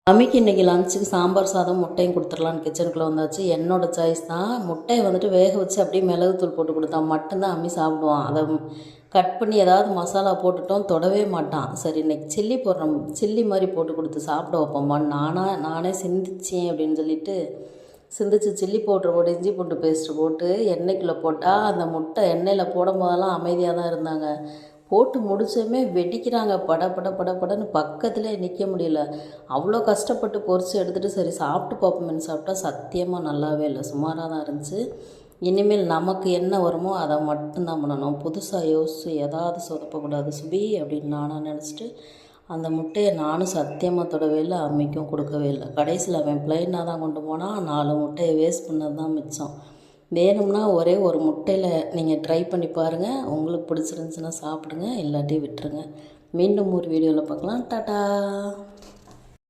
அம்மிக்கு இன்றைக்கி லஞ்சுக்கு சாம்பார் சாதம் முட்டையும் கொடுத்துடலான்னு கிச்சனுக்குள்ளே வந்தாச்சு. என்னோடய சாய்ஸ் தான். முட்டையை வந்துட்டு வேக வச்சு அப்படியே மிளகுத்தூள் போட்டு கொடுத்தா மட்டும்தான் அம்மி சாப்பிடுவான். அதை கட் பண்ணி ஏதாவது மசாலா போட்டுட்டோம் தொடவே மாட்டான். சரி இன்றைக்கி சில்லி போடுறோம், சில்லி மாதிரி போட்டு கொடுத்து சாப்பிட வைப்போம்மான்னு நானே சிந்திச்சேன் அப்படின்னு சொல்லிட்டு சிந்திச்சு சில்லி பவுட்ரு போட்டு இஞ்சி பூண்டு பேஸ்ட்டு போட்டு எண்ணெய்க்குள்ளே போட்டால் அந்த முட்டை எண்ணெயில் போடும் போதெல்லாம் அமைதியாக தான் இருந்தாங்க. போட்டு முடிச்சதுமே வெடிக்கிறாங்க. படன்னு பக்கத்துலேயே நிற்க முடியல. அவ்வளோ கஷ்டப்பட்டு பொரித்து எடுத்துகிட்டு சரி சாப்பிட்டு பார்ப்போமேன்னு சாப்பிட்டா சத்தியமாக நல்லாவே இல்லை, சுமாராக தான் இருந்துச்சு. இனிமேல் நமக்கு என்ன வருமோ அதை மட்டும்தான் பண்ணணும். புதுசாக யோசித்து எதாவது சொதப்பக்கூடாது சுபி அப்படின்னு நானாக நினச்சிட்டு அந்த முட்டையை நானும் சத்தியமாக தொடவே இல்லை, அம்மிக்கும் கொடுக்கவே இல்லை. கடைசியில் அவன் பிளைனாக தான் கொண்டு போனால் 4 முட்டையை வேஸ்ட் பண்ணது தான் மிச்சம். வேணும்னா ஒரே ஒரு முட்டையில் நீங்கள் ட்ரை பண்ணி பாருங்கள். உங்களுக்கு பிடிச்சிருந்துச்சின்னா சாப்பிடுங்க, இல்லாட்டி விட்டுருங்க. மீண்டும் ஒரு வீடியோவில் பார்க்கலாம். டாட்டா.